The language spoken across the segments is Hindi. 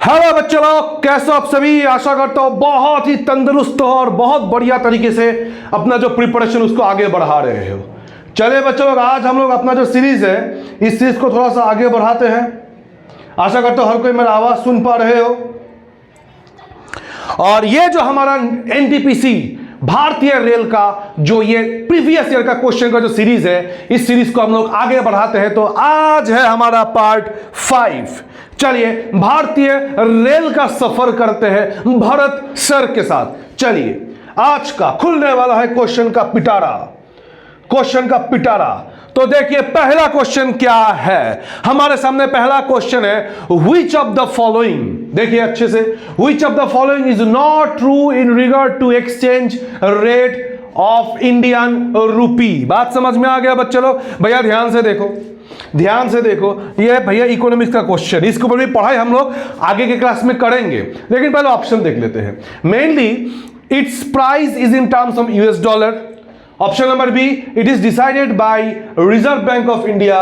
हेलो बच्चों लोग, कैसे हो आप सभी। आशा करता हूं बहुत ही तंदुरुस्त हो और बहुत बढ़िया तरीके से अपना जो प्रिपरेशन उसको आगे बढ़ा रहे हो। चलिए बच्चों लोग, आज हम लोग अपना जो सीरीज है इस सीरीज को थोड़ा सा आगे बढ़ाते हैं। आशा करता हूं हर कोई मेरा आवाज सुन पा रहे हो। और ये जो हमारा एनटीपीसी भारतीय रेल का जो ये प्रीवियस ईयर का क्वेश्चन का जो सीरीज है, इस सीरीज को हम लोग आगे बढ़ाते हैं। तो आज है हमारा पार्ट 5। चलिए भारतीय रेल का सफर करते हैं भरत सर के साथ। चलिए आज का खुलने वाला है क्वेश्चन का पिटारा। तो देखिए पहला क्वेश्चन क्या है हमारे सामने। पहला क्वेश्चन है व्हिच ऑफ द फॉलोइंग, देखिए अच्छे से, which of the following is not true in regard to exchange rate of Indian rupee. बात समझ में आ गया बच्चे लोग? भैया ध्यान से देखो, ये भैया इकोनॉमिक्स का क्वेश्चन, इसके ऊपर भी पढ़ाई हम लोग आगे के क्लास में करेंगे, लेकिन पहले ऑप्शन देख लेते हैं। Mainly its price is in terms of US dollar. Option number B, it is decided by Reserve Bank of India.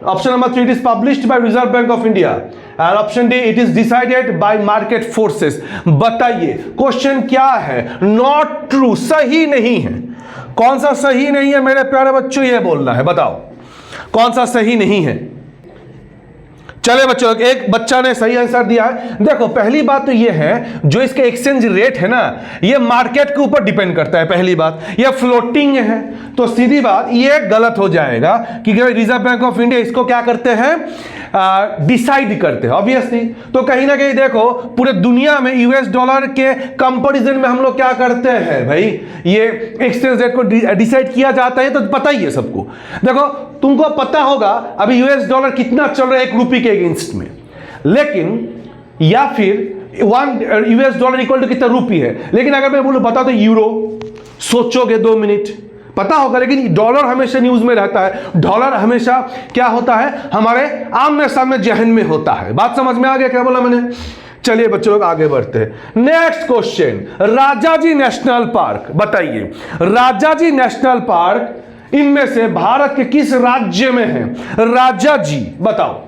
Option number 3, it is published by Reserve Bank of India. And option D, it is decided by market forces. बताइए क्वेश्चन क्या है? नॉट ट्रू, सही नहीं है। कौन सा सही नहीं है मेरे प्यारे बच्चों, ये बोलना है, बताओ कौन सा सही नहीं है। चले बच्चों, एक बच्चा ने सही आंसर दिया है। देखो पहली बात तो ये है, जो इसका एक्सचेंज रेट है ना, ये मार्केट के ऊपर डिपेंड करता है। पहली बात, ये फ्लोटिंग है, तो सीधी बात ये गलत हो जाएगा कि रिजर्व बैंक ऑफ इंडिया इसको क्या करते हैं, डिसाइड करते हैं ऑब्वियसली। तो कहीं ना कहीं देखो पूरे दुनिया में यूएस डॉलर के कंपैरिजन में हम लोग क्या करते हैं भाई, ये एक्सचेंज रेट को डिसाइड किया जाता है। तो पता ही है सबको। देखो तुमको पता होगा अभी यूएस डॉलर कितना चल रहा है 1 रुपये के अगेंस्ट में, लेकिन या फिर 1 यूएस डॉलर इक्वल टू कितना रुपये है। लेकिन अगर मैं बोलूं बता तो यूरो, सोचोगे 2 मिनट, पता होगा। लेकिन डॉलर हमेशा न्यूज में रहता है। डॉलर हमेशा क्या होता है, हमारे आमने सामने जहन में होता है। बात समझ में आ गया क्या बोला मैंने? चलिए बच्चों लोग आगे बढ़ते हैं। Next question, Rajaji national park. बताइए राजाजी नेशनल पार्क इनमें से भारत के किस राज्य में है? राजाजी बताओ।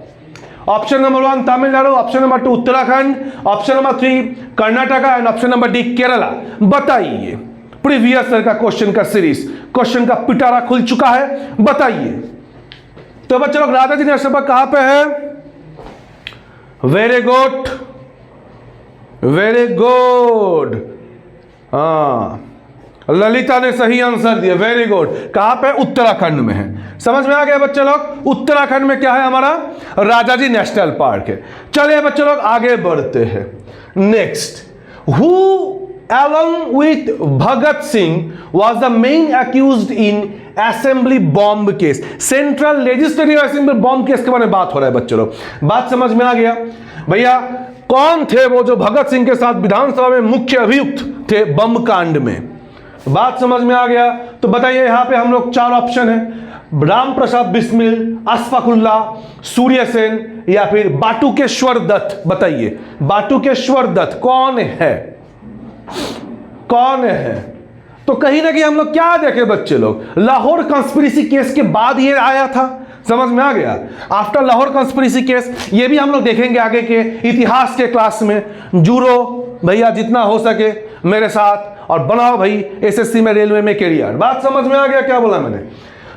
Option number 1 Tamil Nadu, option number 2 Uttarakhand, option number 3 Karnataka and option number D Kerala. बताइए प्रीवियस ईयर का क्वेश्चन का सीरीज, क्वेश्चन का पिटारा खुल चुका है, बताइए। तो बच्चों लोग राजाजी नेशनल पार्क कहां पे है? Very good. हाँ, ललिता ने सही आंसर दिया, वेरी गुड। कहां पे? उत्तराखंड में है। समझ में आ गया बच्चे लोग? उत्तराखंड में क्या है हमारा? राजाजी नेशनल पार्क है। चलिए बच्चे लोग आगे बढ़ते हैं। Next, who along with Bhagat Singh was the main accused in assembly bomb case? Central legislative assembly bomb case के बारे में बात हो रहा है बच्चों लोग। बात समझ में आ गया भैया? कौन थे वो जो भगत सिंह के साथ विधानसभा में मुख्य अभियुक्त थे बम कांड में? बात समझ में आ गया? तो बताइए यहां पे हम लोग 4 ऑप्शन है, राम प्रसाद बिस्मिल, अशफाकुल्ला, सूर्य सेन या फिर बाटुकेश्वर दत्त। बताइए बाटुकेश्वर दत्त कौन है? तो कहीं ना कहीं हम लोग क्या देखे बच्चे लोग, लाहौर कॉन्स्पिरेसी केस के बाद ये आया था। समझ में आ गया? आफ्टर लाहौर कॉन्स्पिरेसी केस, ये भी हम लोग देखेंगे आगे के इतिहास के क्लास में। जुड़ो भैया जितना हो सके मेरे साथ और बनाओ भाई एसएससी में, रेलवे में कैरियर। बात समझ में आ गया क्या बोला मैंने?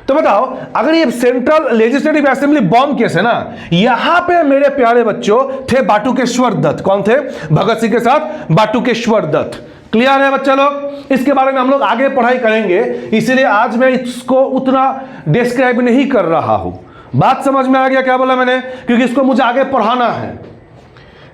तो बताओ अगर ये central legislative assembly bomb case है ना, यहां पे मेरे प्यारे बच्चों थे बाटुकेश्वर दत्त। कौन थे? भगत सिंह के साथ बाटुकेश्वर दत्त। क्लियर है बच्चा लोग? इसके बारे में हम लोग आगे पढ़ाई करेंगे, इसीलिए आज मैं इसको उतना डिस्क्राइब नहीं कर रहा हूं। बात समझ में आ गया क्या बोला मैंने? क्योंकि इसको मुझे आगे पढ़ाना है।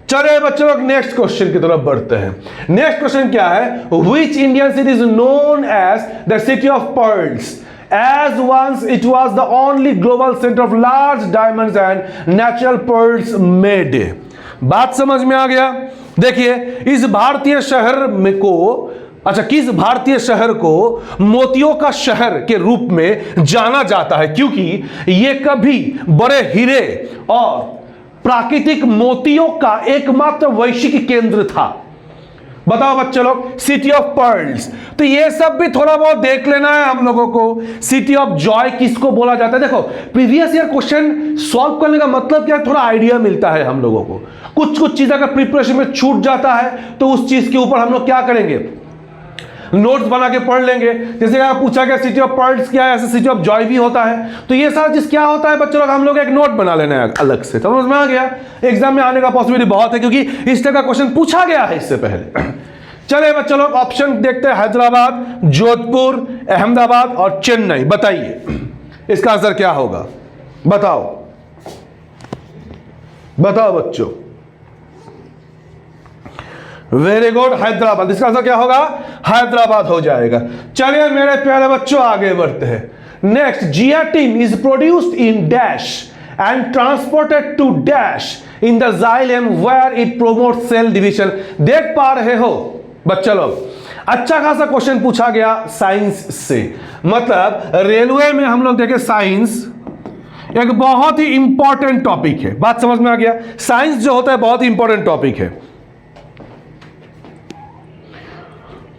चलिए बच्चों लोग नेक्स्ट क्वेश्चन की तरफ बढ़ते हैं। नेक्स्ट क्वेश्चन क्या है? Which Indian city is known as the city of pearls, as once it was the only global center of large diamonds and natural pearls made? बात समझ में आ गया? देखिए इस भारतीय शहर में को, अच्छा किस भारतीय शहर को मोतियों का शहर के रूप में जाना जाता है? क्योंकि यह कभी बड़े हीरे और प्राकृतिक मोतियों का एकमात्र वैश्विक केंद्र था। बताओ बच्चे लोग, सिटी ऑफ पर्ल्स। तो ये सब भी थोड़ा बहुत देख लेना है हम लोगों को। सिटी ऑफ जॉय किसको बोला जाता है? देखो, प्रीवियस ईयर क्वेश्चन सॉल्व करने का मतलब क्या है, थोड़ा आइडिया मिलता है हम लोगों को। कुछ कुछ चीज अगर प्रिपरेशन में छूट जाता है तो उस चीज के ऊपर हम लोग क्या करेंगे, नोट्स बना के पढ़ लेंगे। जैसे कि पूछा गया सिटी ऑफ पर्ल्स क्या है, ऐसे सिटी ऑफ जॉय भी होता है। तो ये सारा चीज क्या होता है बच्चों लोग, हम लोग एक नोट बना लेना है अलग से। समझ में आ गया? एग्जाम में आने का पॉसिबिलिटी बहुत है, क्योंकि इस तरह का क्वेश्चन पूछा गया है इससे पहले। चले बच्चों लोग, ऑप्शन देखते हैं, हैदराबाद, जोधपुर, अहमदाबाद और चेन्नई। बताइए इसका आंसर क्या होगा, बताओ बताओ बच्चों। Very good, Hyderabad. इसका आंसर क्या होगा? हैदराबाद हो जाएगा। चलिए मेरे प्यारे बच्चों आगे बढ़ते हैं। Next, zeatin is produced in dash and transported to dash in the xylem where it promote cell division. देख पा रहे हो बच्चा लोग, अच्छा खासा क्वेश्चन पूछा गया साइंस से। मतलब रेलवे में हम लोग देखें, साइंस एक बहुत ही इंपॉर्टेंट टॉपिक है। बात समझ में आ गया? साइंस जो होता है बहुत ही इंपॉर्टेंट टॉपिक है।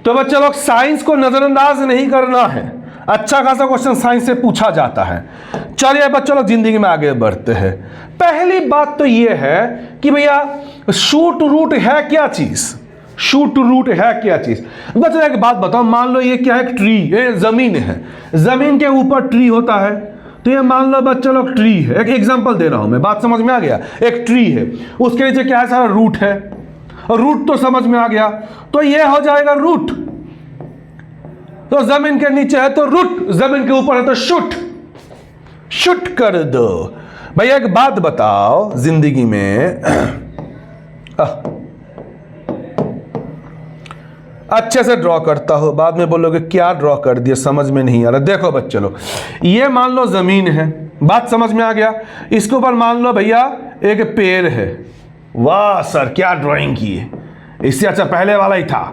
तो बच्चे लोग साइंस को नजरअंदाज नहीं करना है, अच्छा खासा क्वेश्चन साइंस से पूछा जाता है। चलिए बच्चों लोग जिंदगी में आगे बढ़ते हैं। पहली बात तो यह है कि भैया शूट रूट है क्या चीज, शूट रूट है क्या चीज। बच्चों एक बात बताओ, मान लो ये क्या है, एक ट्री, ये जमीन है, जमीन के ऊपर ट्री होता है। तो ये मान लो बच्चों लोग ट्री है, एक एग्जांपल दे रहा हूं मैं, बात समझ में आ गया। एक ट्री है, उसके नीचे क्या है, सारा रूट है, और रूट तो समझ में आ गया। तो ये हो जाएगा रूट। तो जमीन के नीचे है तो रूट, जमीन के ऊपर है तो शूट, शूट कर दो। भैया एक बात बताओ, जिंदगी में अच्छे से ड्रॉ करता हो, बाद में बोलोगे क्या ड्रॉ कर दिया, समझ में नहीं आ रहा। देखो बच्चे लोग, ये मान लो जमीन है, बात समझ में आ गया। इसके ऊपर मान लो भैया एक पेड़ है। वाह सर क्या ड्राइंग की है, इससे अच्छा पहले वाला ही था।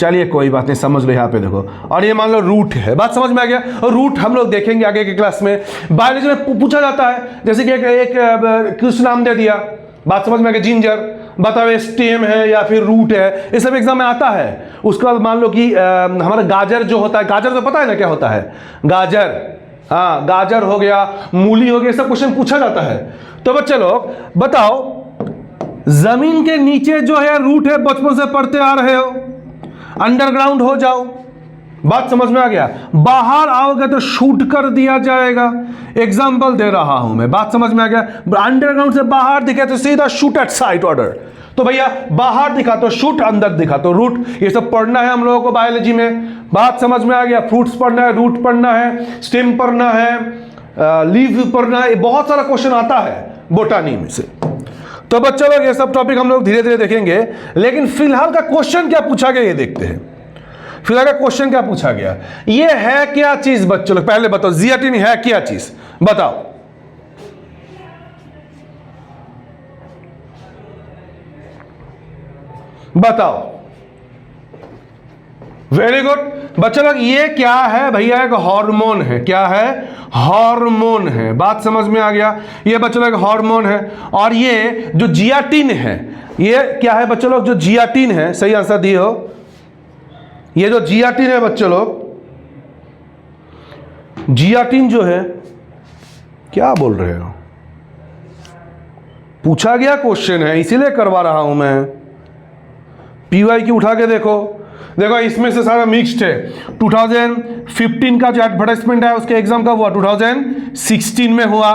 चलिए कोई बात नहीं, समझ लो यहाँ पे देखो। और ये मान लो रूट है, बात समझ में आ गया। और रूट हम लोग देखेंगे आगे के क्लास में, बायोलॉजी में पूछा जाता है। जैसे कि एक कुछ नाम दे दिया, बात समझ में आ गया, जिंजर, बताओ स्टेम है या फिर रूट है, ये सब एग्जाम में आता है। उसके बाद मान लो कि हमारा गाजर जो होता है, गाजर तो पता है ना क्या होता है, गाजर, हाँ गाजर हो गया, मूली हो गया, सब क्वेश्चन पूछा जाता है। तो बच्चे लोग बताओ, जमीन के नीचे जो है रूट है, बचपन से पढ़ते आ रहे हो, अंडरग्राउंड हो जाओ, बात समझ में आ गया। बाहर आओगे तो शूट कर दिया जाएगा, एग्जाम्पल दे रहा हूं मैं, बात समझ में आ गया। अंडरग्राउंड से बाहर दिखे तो सीधा शूट एट साइट ऑर्डर। तो भैया बाहर दिखा तो शूट, अंदर दिखा तो रूट। ये सब पढ़ना है हम लोगों को बायोलॉजी में, बात समझ में आ गया। फ्रूट्स पढ़ना है, रूट पढ़ना है, स्टेम पढ़ना है, लीव पढ़ना है, बहुत सारा क्वेश्चन आता है बोटानी में से। तो बच्चों लोग ये सब टॉपिक हम लोग धीरे धीरे देखेंगे, लेकिन फिलहाल का क्वेश्चन क्या पूछा गया ये देखते हैं। फिलहाल का क्वेश्चन क्या पूछा गया, ये है क्या चीज बच्चों लोग, पहले बताओ जियाटिन है क्या चीज, बताओ। बताओ। वेरी गुड बच्चों लोग, ये क्या है भैया, एक हार्मोन है। क्या है? हार्मोन है, बात समझ में आ गया। ये बच्चों लोग हार्मोन है। और ये जो जियाटिन है, ये क्या है बच्चों लोग, जो जियाटिन है, सही आंसर दिए हो। ये जो जियाटिन है बच्चों लोग, जियाटिन जो है, क्या बोल रहे हो, पूछा गया क्वेश्चन है इसीलिए करवा रहा हूं मैं। पीवाई की उठा के देखो, देखो इसमें से सारा मिक्स्ड है। 2015 का जो एडवर्टाइजमेंट है उसके एग्जाम कब हुआ, 2016 में हुआ।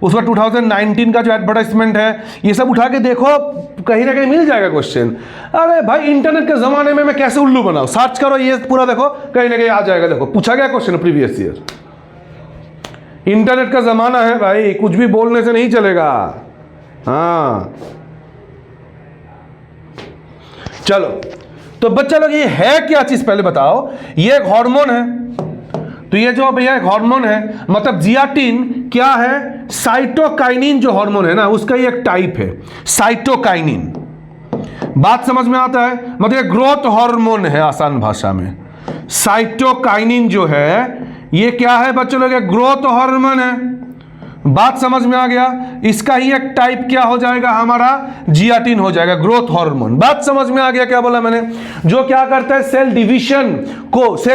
उसका 2019 का जो एडवर्टाइजमेंट है, ये सब उठा के देखो, कहीं ना कहीं मिल जाएगा क्वेश्चन। अरे भाई इंटरनेट के जमाने में मैं कैसे उल्लू बनाऊं, सर्च करो ये पूरा देखो, कहीं ना कहीं आ जाएगा। देखो पूछा गया क्वेश्चन प्रीवियस ईयर। इंटरनेट का जमाना है भाई, कुछ भी बोलने से नहीं चलेगा। हाँ चलो, तो बच्चा लोग ये है क्या चीज पहले बताओ। ये एक हार्मोन है। तो ये जो भैया एक हार्मोन है, मतलब जियाटिन क्या है, साइटोकाइनिन जो हार्मोन है ना, उसका ये एक टाइप है, साइटोकाइनिन। बात समझ में आता है, मतलब ये ग्रोथ हार्मोन है आसान भाषा में। साइटोकाइनिन जो है ये क्या है बच्चों लोग, ग्रोथ हार्मोन है। बात समझ में आ गया। इसका ही एक टाइप क्या हो जाएगा हमारा, जियाटिन हो जाएगा, ग्रोथ हार्मोन। बात समझ में आ गया क्या बोला मैंने, जो क्या करता है सेल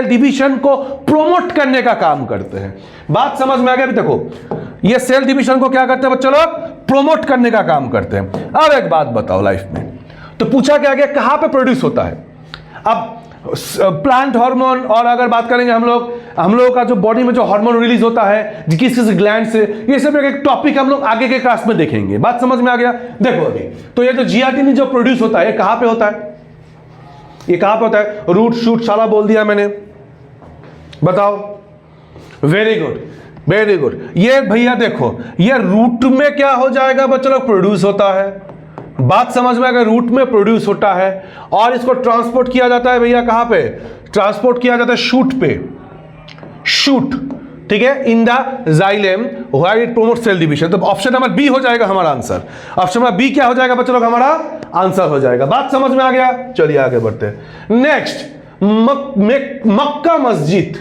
डिवीजन को प्रोमोट करने का काम करते हैं। बात समझ में आ गया। अभी देखो ये सेल डिवीजन को क्या करते हैं बच्चों लोग, प्रोमोट करने का काम करते हैं। अब एक बात बताओ, लाइफ में तो पूछा क्या गया कहां पे प्रोड्यूस होता है। अब प्लांट हार्मोन, और अगर बात करेंगे हम लोगों का जो बॉडी में जो हार्मोन रिलीज होता है किस किस ग्लैंड से, ये सब एक टॉपिक हम लोग आगे के क्लास में देखेंगे। बात समझ में आ गया। देखो अभी तो ये जो जियाटिन जो प्रोड्यूस होता है ये कहां पे होता है, ये कहां पे होता है, रूट शूट सारा बोल दिया मैंने, बताओ। Very good very good. ये भैया देखो ये रूट में क्या हो जाएगा बच्चों लोग, प्रोड्यूस होता है। बात समझ में आ गई, रूट में प्रोड्यूस होता है और इसको ट्रांसपोर्ट किया जाता है भैया कहां पे, ट्रांसपोर्ट किया जाता है शूट पे, शूट, ठीक है, in the xylem where it promote cell division. तो ऑप्शन नंबर बी हो जाएगा हमारा आंसर। ऑप्शन नंबर बी क्या हो जाएगा बच्चों लोग, हमारा आंसर हो जाएगा। बात समझ में आ गया। चलिए आगे बढ़ते हैं। नेक्स्ट, मक्का मस्जिद,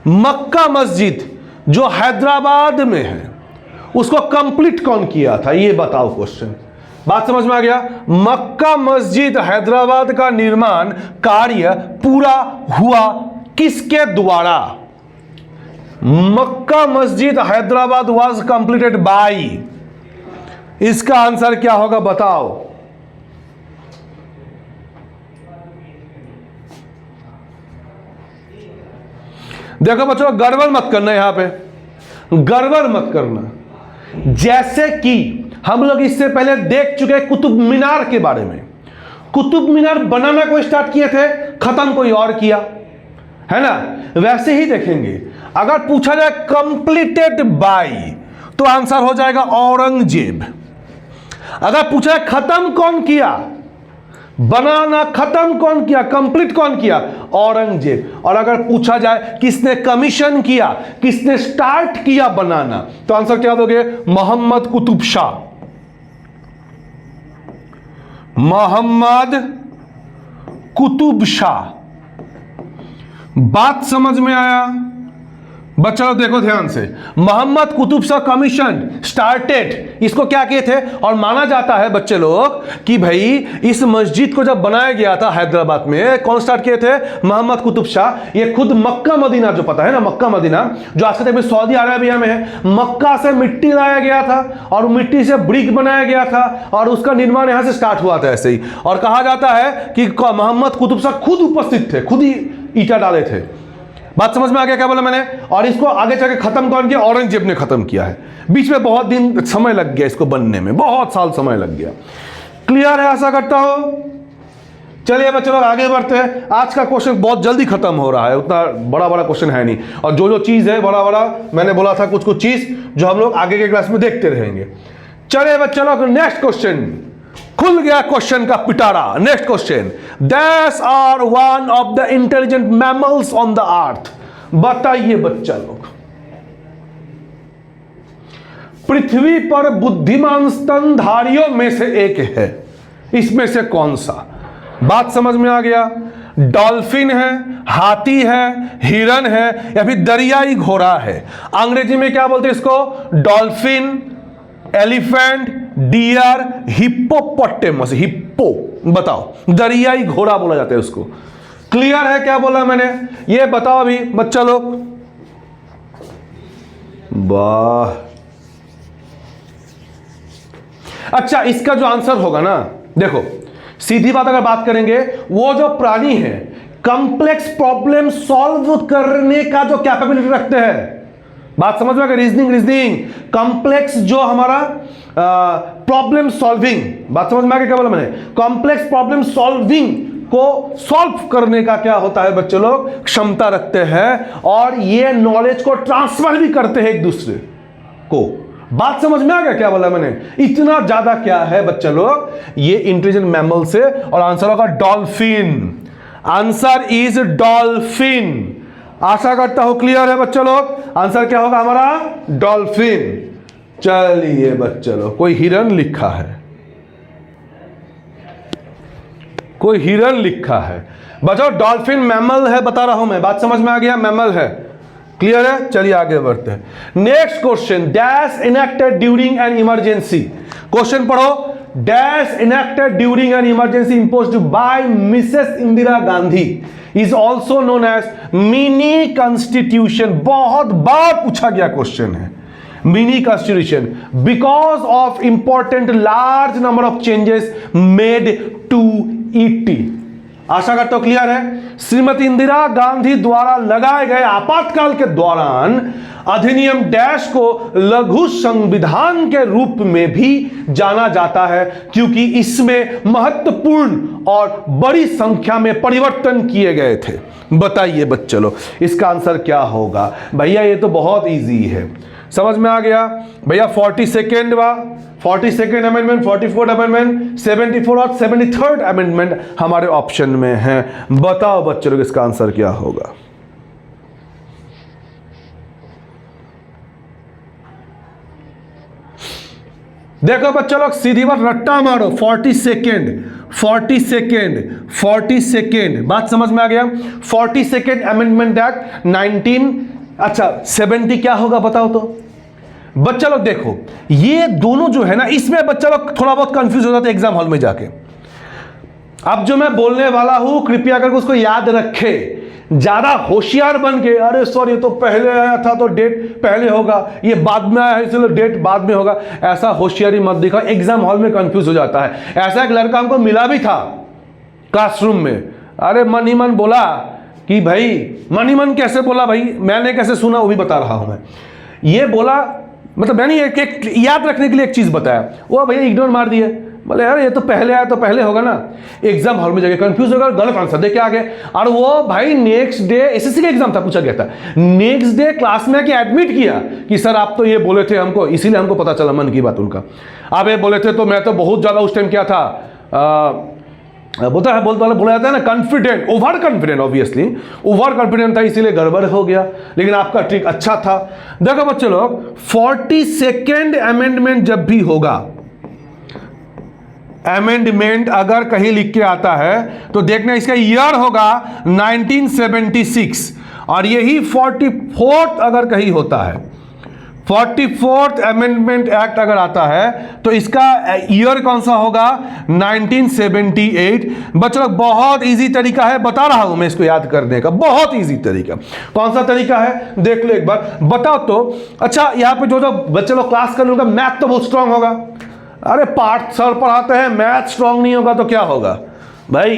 मक्का मस्जिद जो हैदराबाद में है उसको कंप्लीट कौन किया था, ये बताओ क्वेश्चन। बात समझ में आ गया। मक्का मस्जिद हैदराबाद का निर्माण कार्य पूरा हुआ किसके द्वारा, मक्का मस्जिद हैदराबाद वाज कंप्लीटेड बाय, इसका आंसर क्या होगा बताओ। देखो बच्चों गड़बड़ मत करना, यहां पे गड़बड़ मत करना। जैसे कि हम लोग इससे पहले देख चुके हैं कुतुब मीनार के बारे में, कुतुब मीनार बनाना कोई स्टार्ट किए थे, खत्म कोई और किया, है ना। वैसे ही देखेंगे अगर पूछा जाए कंप्लीटेड बाय तो आंसर हो जाएगा औरंगजेब। अगर पूछा जाए खत्म कौन किया, बनाना खत्म कौन किया, कंप्लीट कौन किया, औरंगजेब। और अगर पूछा जाए किसने कमीशन किया, किसने स्टार्ट किया बनाना, तो आंसर क्या दोगे, मोहम्मद कुतुब शाह, मोहम्मद कुतुब शाह। बात समझ में आया बच्चों, देखो ध्यान से, मोहम्मद कुतुब शाह कमीशन स्टार्टेड, इसको क्या किए थे, और माना जाता है बच्चे लोग कि भाई इस मस्जिद को जब बनाया गया था हैदराबाद में, कौन स्टार्ट किए थे, मोहम्मद कुतुब शाह। ये खुद मक्का मदीना जो पता है ना, मक्का मदीना जो आज के टाइम में सऊदी अरेबिया में है, मक्का से मिट्टी लाया गया था और मिट्टी से ब्रिक बनाया गया था और उसका निर्माण यहां से स्टार्ट हुआ था ऐसे ही। और कहा जाता है कि मोहम्मद कुतुब शाह खुद उपस्थित थे, खुद ही ईटा डाले थे। बात समझ में आ गया क्या बोला मैंने। और इसको आगे चल के खत्म कौन किया, औरंगजेब ने खत्म किया है। बीच में बहुत दिन समय लग गया इसको बनने में, बहुत साल समय लग गया। क्लियर है, आशा करता हूं। चलिए बच्चों लोग आगे बढ़ते हैं। आज का क्वेश्चन बहुत जल्दी खत्म हो रहा है, उतना बड़ा बड़ा क्वेश्चन है नहीं, और जो जो चीज है बड़ा बड़ा मैंने बोला था कुछ कुछ चीज जो हम लोग आगे के क्लास में देखते रहेंगे। चलिए बच्चों लोग नेक्स्ट क्वेश्चन, खुल गया क्वेश्चन का पिटारा। Next question, that's are one of the intelligent mammals on the earth. बताइए बच्चा लोग, पृथ्वी पर बुद्धिमान स्तनधारियों में से एक है, इसमें से कौन सा। बात समझ में आ गया। डॉल्फिन है, हाथी है, हिरन है, या फिर दरियाई घोड़ा है। अंग्रेजी में क्या बोलते हैं इसको, dolphin, elephant, deer, hippopotamus, hippo, बताओ, दरियाई घोड़ा बोला जाता है उसको। क्लियर है क्या बोला मैंने, ये बताओ अभी बच्चा लोग। वाह, अच्छा इसका जो आंसर होगा ना, देखो सीधी बात अगर बात करेंगे, वो जो प्राणी है कॉम्प्लेक्स प्रॉब्लम सॉल्व करने का जो कैपेबिलिटी रखते हैं। बात समझ में आ गई, रीजनिंग कॉम्प्लेक्स जो हमारा प्रॉब्लम सॉल्विंग, बात समझ में आ गई क्या बोला मैंने, कॉम्प्लेक्स प्रॉब्लम सॉल्विंग को सॉल्व करने का क्या होता है बच्चे लोग, क्षमता रखते हैं, और ये नॉलेज को ट्रांसफर भी करते हैं एक दूसरे को। बात समझ में आ गया क्या बोला मैंने, इतना ज्यादा क्या है बच्चे लोग, ये इंटेलिजेंट मैमल से। और आंसर होगा डॉल्फिन, आंसर इज डॉल्फिन। आशा करता हूं क्लियर है बच्चे लोग, आंसर क्या होगा हमारा, डॉल्फिन। चलिए बच्चे लोग, कोई हिरन लिखा है, कोई हिरन लिखा है बच्चों। डॉल्फिन मैमल है, बता रहा हूं मैं, बात समझ में आ गया, मैमल है। क्लियर है? चलिए आगे बढ़ते हैं। Next question, dash enacted during an emergency. Question पढ़ो, dash enacted during an emergency imposed by Mrs Indira Gandhi is also known as mini constitution. बहुत बार पूछा गया क्वेश्चन है mini constitution, because of important large number of changes made to it. आशा करता हूं क्लियर है। श्रीमती इंदिरा गांधी द्वारा लगाए गए आपातकाल के दौरान अधिनियम डैश को लघु संविधान के रूप में भी जाना जाता है, क्योंकि इसमें महत्वपूर्ण और बड़ी संख्या में परिवर्तन किए गए थे। बताइए बच्चों लोग, इसका आंसर क्या होगा? भैया ये तो बहुत इजी है, समझ में आ गया भैया। 42nd वा 42nd अमेंडमेंट, 44th अमेंडमेंट, 74 और 73rd अमेंडमेंट हमारे ऑप्शन में है। बताओ बच्चों लोग इसका आंसर क्या होगा? देखो बच्चों लोग, सीधी बात रट्टा मारो। 42nd बात समझ में आ गया। 42nd अमेंडमेंट एक्ट 70 क्या होगा बताओ तो? बच्चा लोग देखो, ये दोनों जो है ना, इसमें बच्चा लोग थोड़ा बहुत कंफ्यूज हो जाते हैं एग्जाम हॉल में जाके। अब जो मैं बोलने वाला हूं कृपया करके उसको याद रखे, ज्यादा होशियार बन के अरे सॉरी ये तो पहले आया था तो डेट पहले होगा, ये बाद में आया है इसलिए डेट बाद में होगा, ऐसा होशियारी मत दिखाओ, एग्जाम हॉल में कंफ्यूज हो जाता है। ऐसा एक लड़का हमको मिला भी था क्लासरूम में, अरे मन ही मन बोला कि भाई, मन ही मन कैसे बोला भाई, मैंने कैसे सुना वो भी बता रहा हूं मैं। ये बोला मतलब मैंने एक याद रखने के लिए एक चीज बताया, वो भैया इग्नोर मार दिए, बोले यार ये तो पहले आया तो पहले होगा ना। एग्जाम हॉल में जाके कंफ्यूज होगा, गलत आंसर दे के आ गए। और वो भाई नेक्स्ट डे एसएससी का एग्जाम था, पूछा गया था, नेक्स्ट डे क्लास में आके एडमिट किया कि सर आप तो ये बोले थे हमको, इसीलिए हमको पता चला मन की बात उनका। आप ये बोले थे तो मैं तो बहुत ज्यादा उस टाइम क्या था, बोलता है बोला जाता है ना confident, over confident, obviously over confident था इसीलिए गड़बड़ हो गया, लेकिन आपका ट्रिक अच्छा था। देखो बच्चे लोग, 42nd अमेंडमेंट जब भी होगा, अमेंडमेंट अगर कहीं लिख के आता है तो देखना इसका ईयर होगा 1976, और यही 44th अगर कहीं होता है, 44th अमेंडमेंट एक्ट अगर आता है तो इसका ईयर कौन सा होगा? 1978। बच्चों बहुत इजी तरीका है, बता रहा हूं मैं इसको याद करने का, बहुत इजी तरीका। कौन सा तरीका है देख लो एक बार, बताओ तो। अच्छा यहाँ पे जो बच्चे लोग क्लास कर उनका मैथ तो बहुत स्ट्रांग होगा, अरे पाठ सर पढ़ाते हैं, मैथ स्ट्रांग नहीं होगा तो क्या होगा भाई?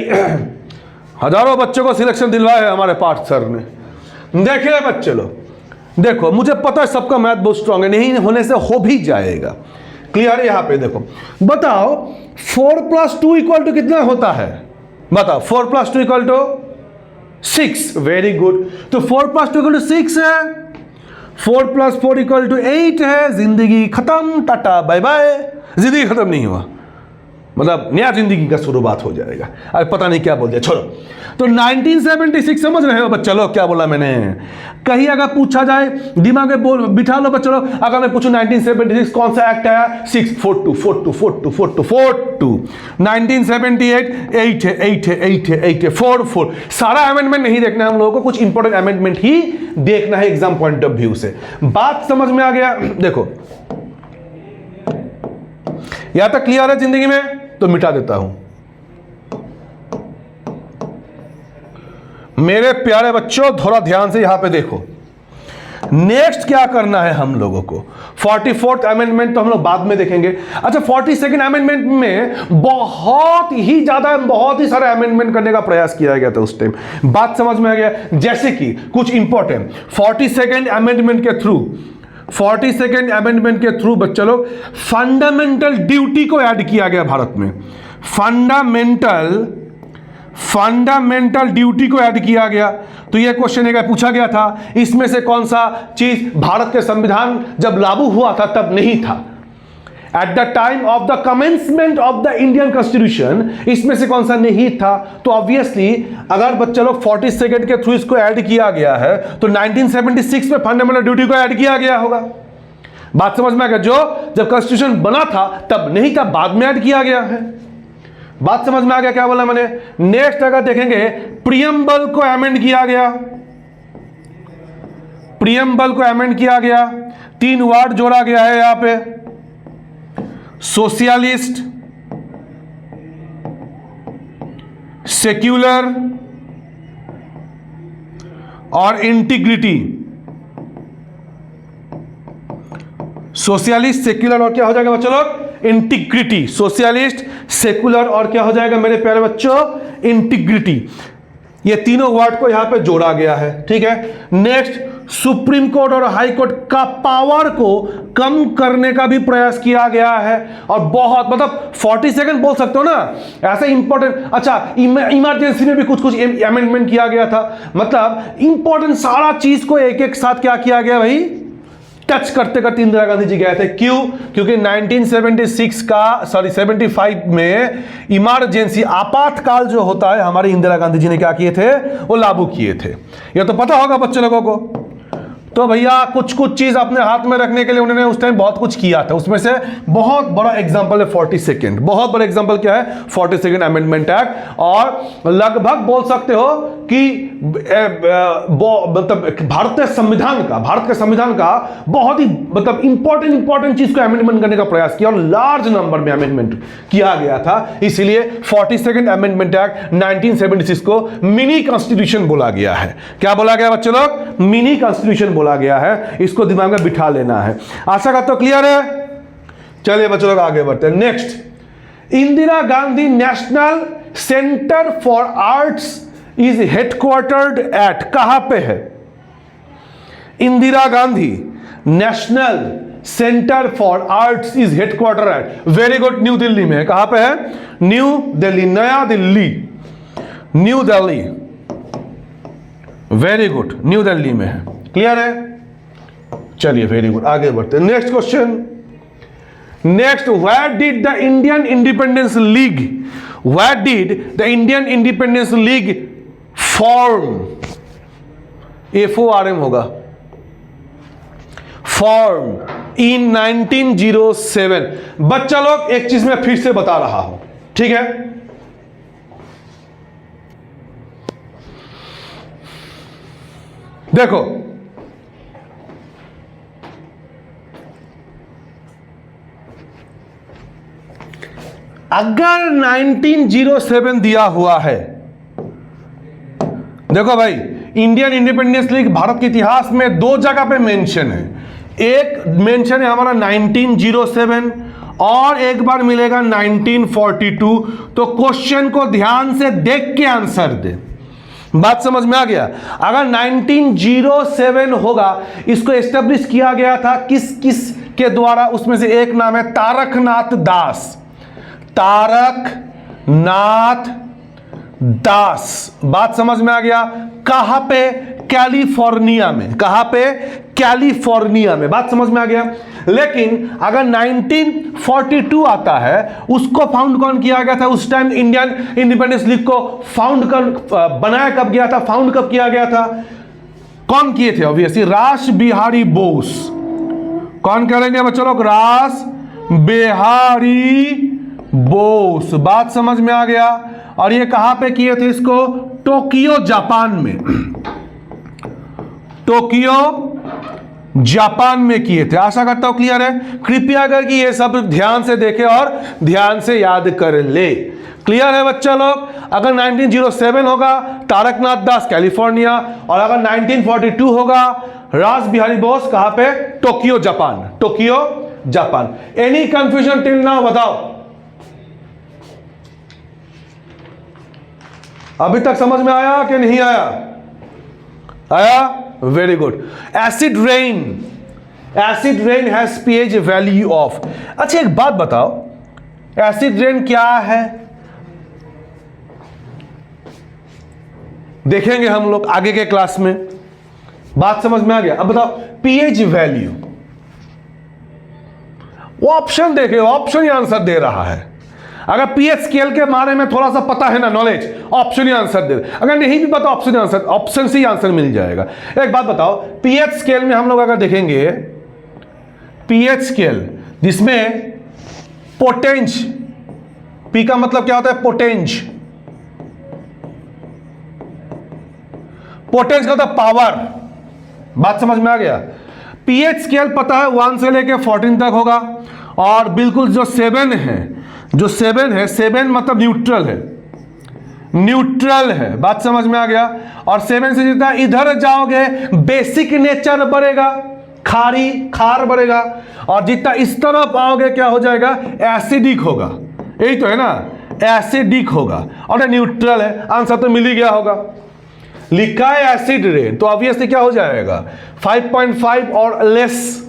हजारों बच्चों को सिलेक्शन दिलवाया है हमारे पाठ सर ने। देखिए बच्चे लोग, देखो मुझे पता है सबका मैथ बहुत स्ट्रांग है, नहीं होने से हो भी जाएगा। क्लियर है? यहां पे देखो, बताओ 4 + 2 = कितना होता है? बताओ 4 + 2 = 6। वेरी गुड, तो 4 + 2 = 6 है, 4 + 4 = 8 है। जिंदगी खत्म, टाटा बाय बाय। जिंदगी खत्म नहीं हुआ, मतलब नया जिंदगी का शुरुआत हो जाएगा। अरे पता नहीं क्या बोल दिया, छोड़ो। तो 1976 समझ रहे हो बच्चा लोग क्या बोला मैंने? कहीं अगर पूछा जाए दिमाग में बोल बिठा लो बच्चा लोग, अगर मैं पूछूं 1976 कौन सा एक्ट आया? 6 42 42 42 42 42। 1978 8 है 8 है 8 है 8 है 4 4। सारा अमेंडमेंट नहीं देखना है हम लोगों को, कुछ इंपॉर्टेंट अमेंडमेंट ही देखना है एग्जाम पॉइंट ऑफ व्यू से। बात समझ में आ गया? देखो यहां तक क्लियर है जिंदगी में? तो मिटा देता हूं। मेरे प्यारे बच्चों थोड़ा ध्यान से यहां पे देखो, नेक्स्ट क्या करना है हम लोगों को। 44th अमेंडमेंट तो हम लोग बाद में देखेंगे। अच्छा 42nd अमेंडमेंट में बहुत ही सारे अमेंडमेंट करने का प्रयास किया गया था उस टाइम। बात समझ में आ गया? जैसे कि कुछ इंपॉर्टेंट 42nd अमेंडमेंट के थ्रू बच्चा लोग फंडामेंटल ड्यूटी को ऐड किया गया भारत में। फंडामेंटल ड्यूटी को ऐड किया गया। तो यह क्वेश्चन एक पूछा गया था, इसमें से कौन सा चीज भारत के संविधान जब लागू हुआ था तब नहीं था? At the time of the commencement of the Indian constitution इसमें से कौन सा नहीं था? तो ऑब्वियसली अगर बच्चे लोग 42nd के थ्रू इसको ऐड किया गया है तो 1976 में फंडामेंटल ड्यूटी को ऐड किया गया होगा। बात समझ में आ गया? जो जब कॉन्स्टिट्यूशन बना था तब नहीं था, बाद में ऐड किया गया है। बात समझ में आ गया क्या बोला मैंने? नेक्स्ट अगर देखेंगे प्रियम्बल को अमेंड किया गया। प्रियम्बल को अमेंड किया गया, 3 वर्ड जोड़ा गया है यहां पे, सोशलिस्ट, सेक्युलर और इंटीग्रिटी। सोशलिस्ट, सेक्युलर और क्या हो जाएगा बच्चों लोग, इंटीग्रिटी। सोशलिस्ट, सेक्युलर और क्या हो जाएगा मेरे प्यारे बच्चों, इंटीग्रिटी। ये तीनों वर्ड को यहां पे जोड़ा गया है, ठीक है। नेक्स्ट, सुप्रीम कोर्ट और हाई कोर्ट का पावर को कम करने का भी प्रयास किया गया है, और बहुत मतलब 40 सेकंड बोल सकते हो ना, ऐसे इंपॉर्टेंट। अच्छा, इमरजेंसी में भी कुछ कुछ अमेंडमेंट किया गया था, मतलब इंपॉर्टेंट सारा चीज को एक एक साथ क्या किया गया भाई, टच करते करते इंदिरा गांधी जी गए थे। क्यों? क्योंकि 75 में इमरजेंसी, आपातकाल जो होता है, हमारे इंदिरा गांधी जी ने क्या किए थे, वो लागू किए थे। ये तो पता होगा बच्चे लोगों को। तो भैया कुछ कुछ चीज अपने हाथ में रखने के लिए उन्होंने उस टाइम बहुत कुछ किया था। उसमें से बहुत बड़ा एग्जांपल है 40 सेकंड। बहुत बड़ा एग्जांपल क्या है, 40 सेकंड अमेंडमेंट एक्ट। और लगभग बोल सकते हो कि मतलब भारत के संविधान का बहुत ही मतलब इंपॉर्टेंट चीज को अमेंडमेंट करने का प्रयास किया, और लार्ज नंबर में अमेंडमेंट किया गया था। इसलिए 42nd अमेंडमेंट एक्ट 1976 को मिनी कॉन्स्टिट्यूशन बोला गया है। क्या बोला गया बच्चों लोग, मिनी कॉन्स्टिट्यूशन बोला गया है। इसको दिमाग में बिठा लेना है। आशा करता हूं क्लियर है। चलिए बच्चों लोग आगे बढ़ते हैं। Next, Indira Gandhi national centre for arts is headquartered at, कहां पे है? Indira Gandhi national centre for arts is headquarter at, very good, new Delhi में है। कहां पे है? न्यू दिल्ली, नया Delhi, new Delhi, very good, new Delhi में है। क्लियर है? चलिए वेरी गुड, आगे बढ़ते हैं। Next question, next, where did the Indian independence league, where did the Indian independence league form, FORM होगा, फॉर्म इन 1907। बच्चा लोग एक चीज मैं फिर से बता रहा हूं, ठीक है। देखो, अगर 1907 दिया हुआ है, देखो भाई, इंडियन इंडिपेंडेंस लीग भारत के इतिहास में 2 जगह पे मेंशन है। एक मेंशन है हमारा 1907 और एक बार मिलेगा 1942। तो क्वेश्चन को ध्यान से देख के आंसर दे। बात समझ में आ गया? अगर 1907 होगा, इसको एस्टेब्लिश किया गया था किस किस के द्वारा? उसमें से एक नाम है तारकनाथ दास, तारकनाथ दास। बात समझ में आ गया? कहां पे? कैलिफोर्निया में। कहां पे? कैलिफोर्निया में। बात समझ में आ गया? लेकिन अगर 1942 आता है, उसको फाउंड कौन किया गया था? उस टाइम इंडियन इंडिपेंडेंस लीग को फाउंड कर बनाया कब गया था, फाउंड कब किया गया था? कौन किए थे? ऑब्वियसली रास बिहारी बोस। कौन करेंगे बच्चों लोग? रास बिहारी बोस। बात समझ में आ गया? और ये कहां पे किए थे इसको? टोक्यो जापान में, टोक्यो जापान में किए थे। आशा करता हूं क्लियर है। कृपया करके ये सब ध्यान से देखें और ध्यान से याद कर ले। क्लियर है बच्चा लोग? अगर 1907 होगा तारकनाथ दास कैलिफोर्निया, और अगर 1942 होगा रास बिहारी बोस, कहां पे? Tokyo Japan, Tokyo Japan. Any confusion till now? बताओ, अभी तक समझ में आया कि नहीं आया? आया? Very good. Acid rain, acid rain has pH value of. अच्छा एक बात बताओ, एसिड रेन क्या है? देखेंगे हम लोग आगे के क्लास में। बात समझ में आ गया? अब बताओ pH वैल्यू। वो ऑप्शन देखे, ऑप्शन ही आंसर दे रहा है। अगर पीएच स्केल के बारे में थोड़ा सा पता है ना, नॉलेज, ऑप्शन ही आंसर दे। अगर नहीं भी पता, ऑप्शन आंसर, ऑप्शन से ही आंसर मिल जाएगा। एक बात बताओ, पीएच स्केल में हम लोग अगर देखेंगे, पीएच स्केल जिसमें पोटेंज, पी का मतलब क्या होता है? पोटेंज, पोटेंज का होता है पावर, बात समझ में आ गया। पीएच स्केल पता है 1 से लेके 14 तक होगा, और बिल्कुल जो 7 है, जो 7 है, 7 मतलब न्यूट्रल है, न्यूट्रल है। बात समझ में आ गया। और 7 से जितना इधर जाओगे बेसिक नेचर बढ़ेगा, खार बढ़ेगा, और जितना इस तरफ आओगे क्या हो जाएगा, एसिडिक होगा। यही तो है ना, एसिडिक होगा, और न्यूट्रल है। आंसर तो मिल ही गया होगा, लिखा है एसिड रेन, तो ऑब्वियसली क्या हो जाएगा 5.5 और लेस,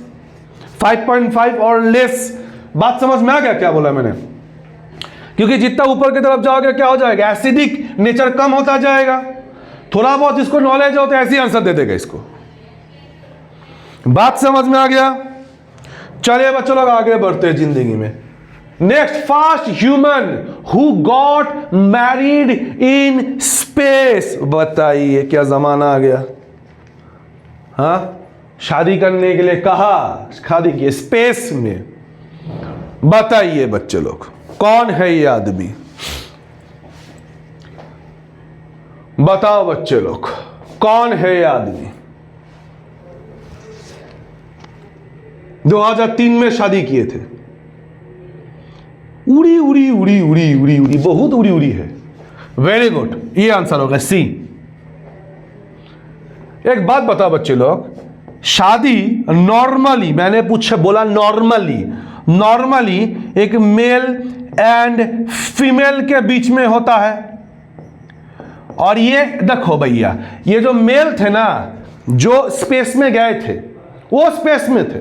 5.5 और लेस। बात समझ में आ गया क्या बोला मैंने? क्योंकि जितना ऊपर की तरफ जाओगे क्या हो जाएगा, एसिडिक नेचर कम होता जाएगा। थोड़ा बहुत जिसको नॉलेज हो तो ऐसे ही आंसर दे देगा इसको। बात समझ में आ गया। चलिए बच्चों लोग आगे बढ़ते हैं जिंदगी में। Next, first human who got married in space. बताइए क्या जमाना आ गया, हाँ, शादी करने के लिए कहा, शादी की स्पेस में। बताइए बच्चे लोग कौन है ये आदमी, बताओ बच्चे लोग कौन है ये आदमी। 2003 में शादी किए थे। उड़ी उड़ी उड़ी उड़ी उड़ी उड़ी, बहुत उड़ी उड़ी है। वेरी गुड, ये आंसर होगा सी। एक बात बताओ बच्चे लोग, शादी नॉर्मली, मैंने पूछा बोला नॉर्मली एक मेल एंड फीमेल के बीच में होता है। और ये देखो भैया, ये जो मेल थे ना, जो स्पेस में गए थे वो स्पेस में थे,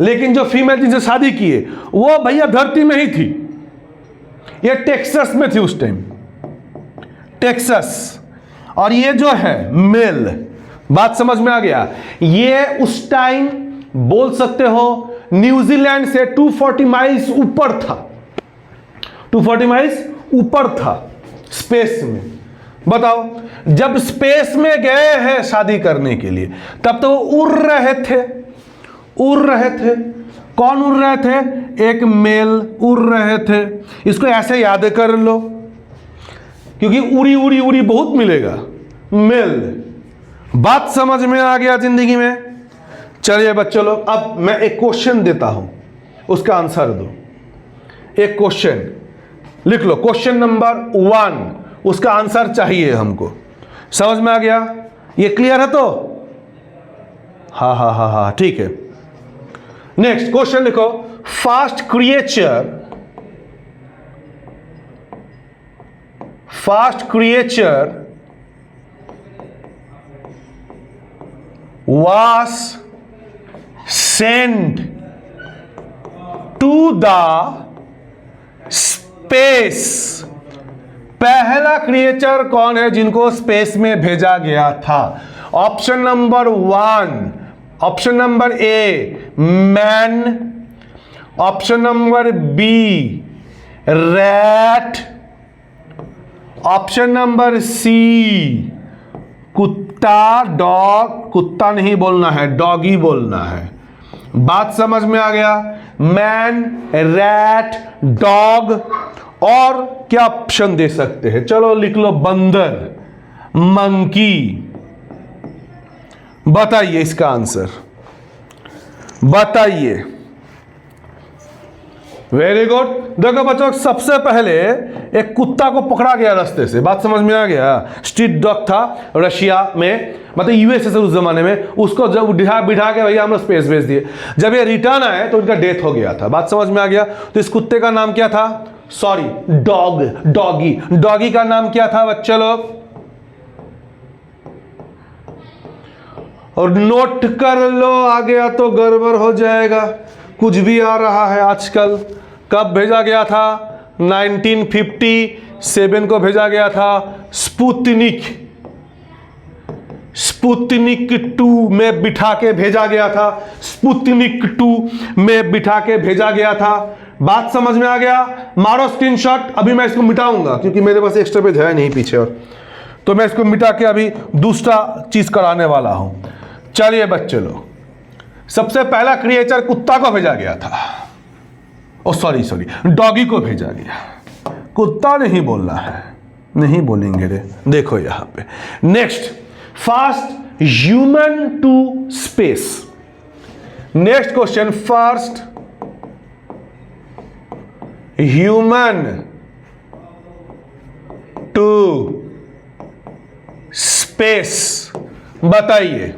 लेकिन जो फीमेल जिनसे शादी किए वो भैया धरती में ही थी। ये टेक्सास में थी उस टाइम, टेक्सास। और ये जो है मेल, बात समझ में आ गया, ये उस टाइम बोल सकते हो न्यूजीलैंड से 240 माइल्स ऊपर था, 240 माइल्स ऊपर था स्पेस में। बताओ, जब स्पेस में गए हैं शादी करने के लिए तब तो उड़ रहे थे। कौन उड़ रहे थे? एक मेल उड़ रहे थे। इसको ऐसे याद कर लो, क्योंकि उड़ी उड़ी उड़ी बहुत मिलेगा मेल। बात समझ में आ गया जिंदगी में। चलिए बच्चों लोग, अब मैं एक क्वेश्चन देता हूं, उसका आंसर दो। एक क्वेश्चन लिख लो, क्वेश्चन नंबर 1, उसका आंसर चाहिए हमको। समझ में आ गया? ये क्लियर है तो? हाँ, ठीक है। नेक्स्ट क्वेश्चन लिखो, fast creature was sent to the space। पहला क्रिएचर कौन है जिनको स्पेस में भेजा गया था? Option number 1, option number A man, option number B rat, option number C कुत्ता, डॉग, कुत्ता नहीं बोलना है, डॉगी बोलना है। बात समझ में आ गया? मैन, रैट, डॉग, और क्या ऑप्शन दे सकते हैं? चलो लिख लो, बंदर, मंकी। बताइए इसका आंसर, बताइए। Very good. देखो बच्चों, सबसे पहले एक कुत्ता को पकड़ा गया रास्ते से। बात समझ में आ गया? स्ट्रीट डॉग था रशिया में, मतलब यूएसए से उस जमाने में। उसको जब बिठा के भैया हम लोग स्पेस भेज दिए। जब ये रिटर्न आए तो उनका डेथ हो गया था। बात समझ में आ गया? तो इस कुत्ते का नाम क्या था? सॉरी, डॉगी का नाम क्या था बच्चे लोग? और नोट कर लो, आ गया तो गड़बड़ हो जाएगा। कुछ भी आ रहा है आजकल। कब भेजा गया था? 1957 को भेजा गया था। स्पुतनिक 2 में बिठा के भेजा गया था। स्पुतनिक 2 में बिठा के भेजा गया था। बात समझ में आ गया? मारो स्क्रीनशॉट। अभी मैं इसको मिटाऊंगा क्योंकि मेरे पास एक्स्ट्रा पेज है नहीं पीछे, और तो मैं इसको मिटा के अभी दूसरा चीज कराने वाला हूं। चलिए बच्चे लोग, सबसे पहला क्रिएचर कुत्ता को भेजा गया था। सॉरी, डॉगी को भेजा गया। कुत्ता नहीं बोलना है, नहीं बोलेंगे रे। देखो यहां पे next, fast human to space. Next question, first human to space. बताइए,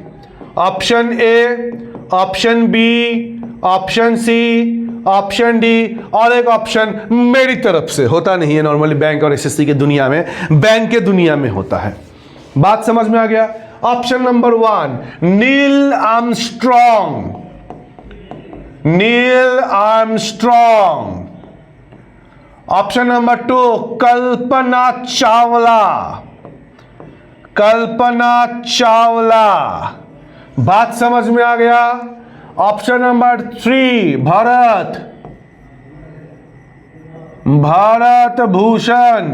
option A, option B, option C, option D और एक ऑप्शन मेरी तरफ से। होता नहीं है नॉर्मली बैंक और एसएससी के दुनिया में, बैंक के दुनिया में होता है। बात समझ में आ गया? Option number 1 Neil Armstrong, Neil Armstrong. Option number 2 Kalpana Chawla, Kalpana Chawla. बात समझ में आ गया? ऑप्शन नंबर 3 भारत, भारत भूषण,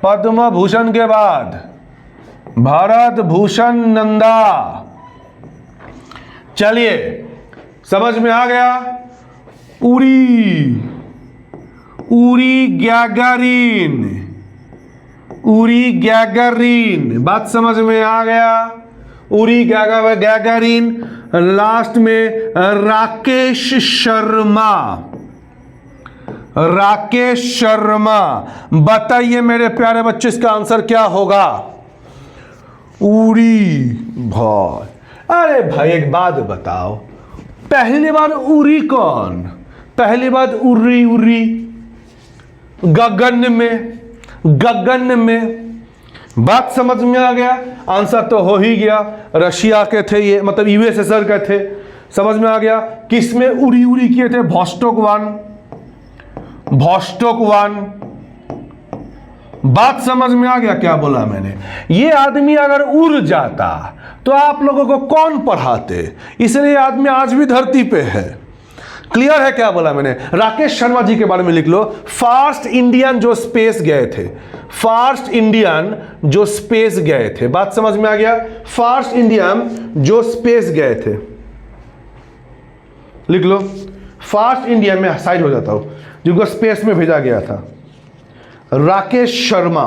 पद्म भूषण के बाद भारत भूषण नंदा। चलिए, समझ में आ गया? उरी, उरी गैगारिन, उरी गैगारिन। बात समझ में आ गया? उरी गैगारिन। लास्ट में राकेश शर्मा, राकेश शर्मा। बताइए मेरे प्यारे बच्चे, इसका आंसर क्या होगा? उरी। भाई, अरे भाई एक बात बताओ, पहली बार उरी कौन? पहली बार उरी, उरी गगन में, गगन में। बात समझ में आ गया? आंसर तो हो ही गया, रशिया के थे ये, मतलब यूएसएसआर के थे। समझ में आ गया? किसमें उड़ी उड़ी किए थे? Vostok 1, Vostok 1। बात समझ में आ गया क्या बोला मैंने? ये आदमी अगर उड़ जाता तो आप लोगों को कौन पढ़ाते? इसलिए आदमी आज भी धरती पे है। क्लियर है क्या बोला मैंने? राकेश शर्मा जी के बारे में लिख लो, फर्स्ट इंडियन जो स्पेस गए थे, फर्स्ट इंडियन जो स्पेस गए थे। बात समझ में आ गया? फर्स्ट इंडियन जो स्पेस गए थे, लिख लो। फर्स्ट इंडियन में साइड हो जाता हूं, जिनको स्पेस में भेजा गया था, राकेश शर्मा।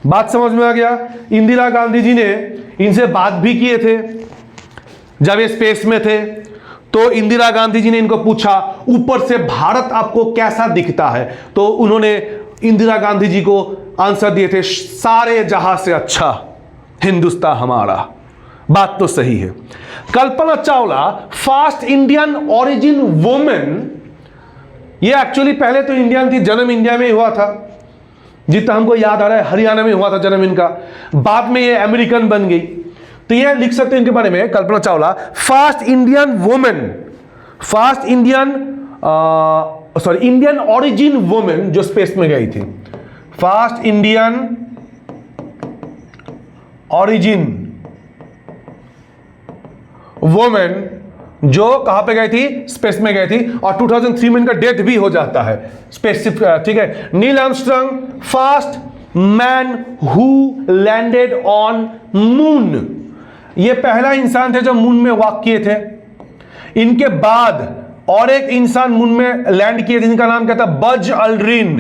बात समझ में आ गया? इंदिरा गांधी जी ने इनसे बात भी किए थे जब ये स्पेस में थे। तो इंदिरा गांधी जी ने इनको पूछा ऊपर से भारत आपको कैसा दिखता है, तो उन्होंने इंदिरा गांधी जी को आंसर दिए थे, सारे जहां से अच्छा हिंदुस्तान हमारा। बात तो सही है। Kalpana Chawla first Indian origin women, ये एक्चुअली पहले तो इंडियन थी, जन्म इंडिया में ही हुआ था, जितना हमको याद आ रहा है हरियाणा में हुआ था जन्म इनका। बाद में ये अमेरिकन बन गई। तो ये लिख सकते हैं इनके बारे में, Kalpana Chawla first Indian women, first Indian sorry Indian origin women जो स्पेस में गई थी। फर्स्ट इंडियन ओरिजिन वुमेन जो कहां पे गई थी? स्पेस में गई थी। और 2003 में इनका डेथ भी हो जाता है स्पेसशिप, ठीक है। Neil Armstrong first man who landed on moon, ये पहला इंसान थे जो मून में वॉक किए थे। इनके बाद और एक इंसान मून में लैंड किए थे, जिनका नाम क्या था? Buzz Aldrin,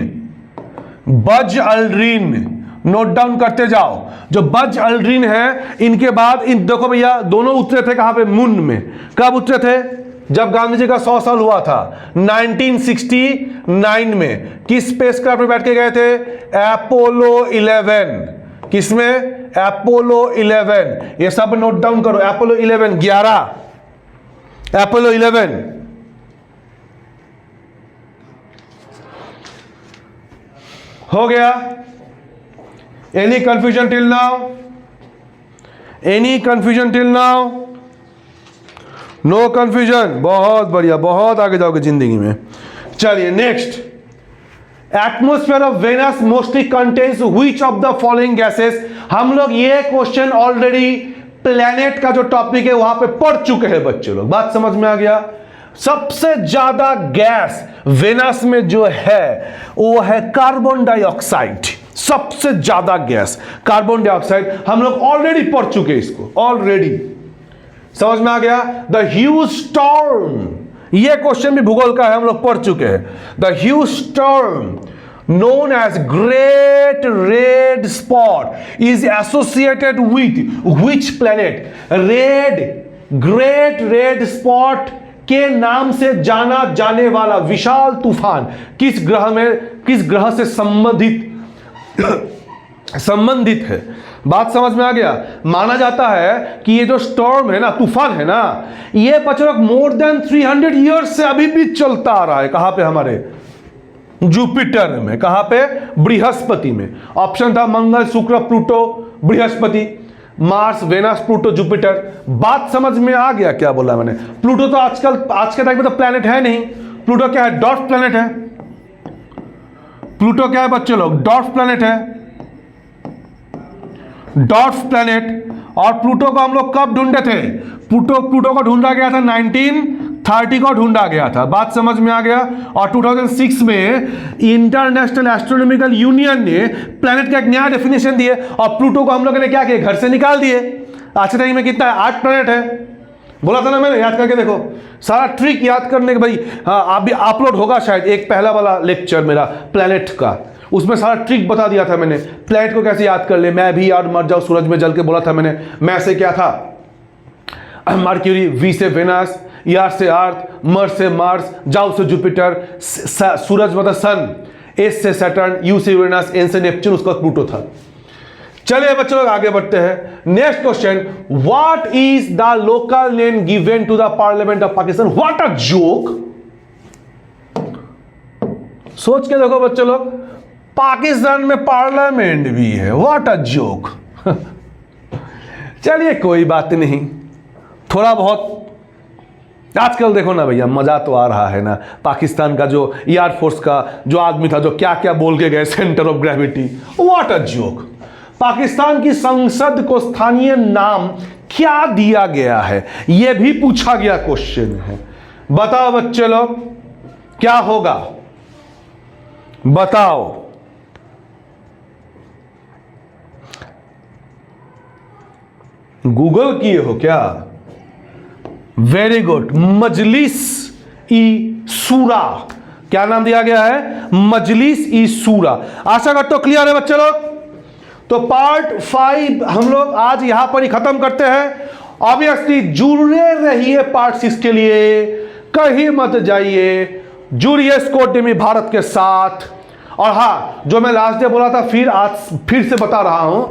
Buzz Aldrin. Note down करते जाओ, जो बज अल्ड्रिन है, इनके बाद इन देखो भैया, दोनों उतरे थे कहां पे? मून में। कब उतरे थे? जब गांधी जी का 100 साल हुआ था 1969 में। किस स्पेसक्राफ्ट में बैठ के गए थे? अपोलो 11। किसमें? अपोलो 11। ये सब नोट डाउन करो। Apollo 11 11, Apollo 11। हो गया? Any confusion till now? Any confusion till now? No confusion. बहुत बढ़िया, बहुत आगे जाओगे जिंदगी में। चलिए next, atmosphere of Venus mostly contains which of the following gases. हम लोग ये क्वेश्चन ऑलरेडी प्लेनेट का जो टॉपिक है वहां पे पढ़ चुके हैं बच्चे लोग। बात समझ में आ गया? सबसे ज्यादा गैस वेनस में जो है वो है कार्बन डाइऑक्साइड। सबसे ज्यादा गैस कार्बन डाइऑक्साइड, हम लोग ऑलरेडी पढ़ चुके हैं इसको, ऑलरेडी। समझ में आ गया? द ह्यूज स्टॉर्म, ये क्वेश्चन भी भूगोल का है, हम लोग पढ़ चुके हैं। The huge storm known as Great Red Spot is associated with which planet? Great Red Spot के नाम से जाना जाने वाला विशाल तूफान किस ग्रह से संबंधित है? बात समझ में आ गया? माना जाता है कि ये जो स्टॉर्म है ना, तूफान है ना, ये बच्चों मोर देन 300 ईयर्स से अभी भी चलता आ रहा है। कहां पे? हमारे जुपिटर में। कहां पे? बृहस्पति में। ऑप्शन था मंगल, शुक्र, प्लूटो, बृहस्पति, मार्स, वेनस, प्लूटो, जुपिटर। बात समझ में आ गया क्या बोला मैंने? प्लूटो तो आज के टाइम में तो प्लैनेट है नहीं। प्लूटो क्या है? डॉर्फ प्लैनेट है। प्लूटो क्या है बच्चे लोग? डॉर्फ प्लैनेट है, डॉर्फ प्लैनेट। और प्लूटो को हम लोग कब ढूंढे थे? प्लूटो को ढूंढा गया था 1930 को ढूंढा गया था। बात समझ में आ गया? और 2006 में इंटरनेशनल एस्ट्रोनॉमिकल यूनियन ने प्लैनेट का एक नया डेफिनेशन दिए और प्लूटो को हम लोगों ने क्या किया? घर से निकाल दिए। आज के टाइम में कितना है? 8 प्लैनेट है। बोला था ना मैंने, याद करके देखो। सारा ट्रिक याद करने के भाई, हाँ अभी अपलोड होगा शायद एक पहला वाला लेक्चर मेरा प्लैनेट का, उसमें सारा ट्रिक बता दिया था मैंने। प्लैनेट को कैसे याद कर ले, मैं भी यार मर जाऊं सूरज में जल के बोला था मैंने। मैं से क्या था? मर्क्यूरी, वी से वेनस, यार से अर्थ, मर से मार्स, जाओ से जुपिटर, सूरज मतलब सन, एस से सैटर्न, यू से यूरेनस, एन से नेपच्यून, उसका प्लूटो था। चलिए बच्चों लोग आगे बढ़ते हैं। Next question, what is the local name given to the parliament of Pakistan? What a joke. सोच के देखो बच्चों लोग, पाकिस्तान में पार्लियामेंट भी है, व्हाट अ जोक। चलिए कोई बात नहीं, थोड़ा बहुत आजकल देखो ना भैया, मजा तो आ रहा है ना। पाकिस्तान का जो एयरफोर्स का जो आदमी था, जो क्या क्या बोल के गए, centre of gravity, what a joke. Pakistan की संसद को स्थानीय नाम क्या दिया गया है, यह भी पूछा गया क्वेश्चन है। बताओ बच्चे लोग क्या होगा, बताओ। गूगल किए हो क्या? वेरी गुड, मजलिस ई सूरा। क्या नाम दिया गया है? मजलिस ई सूरा। आशा करते हो क्लियर है बच्चे लोग। तो पार्ट 5 हम लोग आज यहां पर ही खत्म करते हैं। ऑब्वियसली जुड़े रहिए पार्ट 6 के लिए, कहीं मत जाइए, जुड़िए स्कोडेमी भारत के साथ। और हाँ, जो मैं लास्ट डे बोला था, फिर से बता रहा हूं,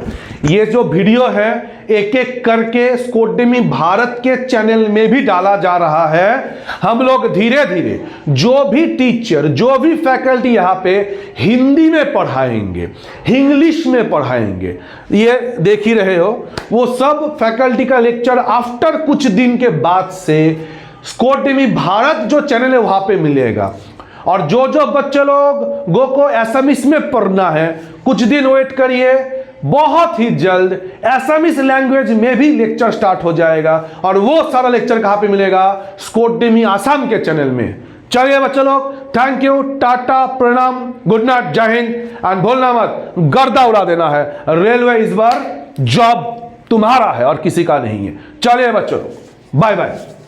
ये जो वीडियो है एक एक करके स्कोडेमी भारत के चैनल में भी डाला जा रहा है। हम लोग धीरे धीरे जो भी टीचर, जो भी फैकल्टी यहाँ पे हिंदी में पढ़ाएंगे, इंग्लिश में पढ़ाएंगे, ये देख ही रहे हो, वो सब फैकल्टी का लेक्चर आफ्टर कुछ दिन के बाद से स्कोडेमी भारत जो चैनल है वहां पे मिलेगा। और जो जो बच्चे लोग गो को एसएमएस में पढ़ना है, कुछ दिन वेट करिए, बहुत ही जल्द एसएमएस लैंग्वेज में भी लेक्चर स्टार्ट हो जाएगा। और वो सारा लेक्चर कहां पे मिलेगा? स्कोडेमी आसाम के चैनल में। चलिए बच्चे लोग, थैंक यू, टाटा, प्रणाम, गुड नाइट, जय हिंद। एंड भूलना मत, गर्दा उड़ा देना है। रेलवे इस बार जॉब तुम्हारा है और किसी का नहीं है। चलिए बच्चों, बाय बाय।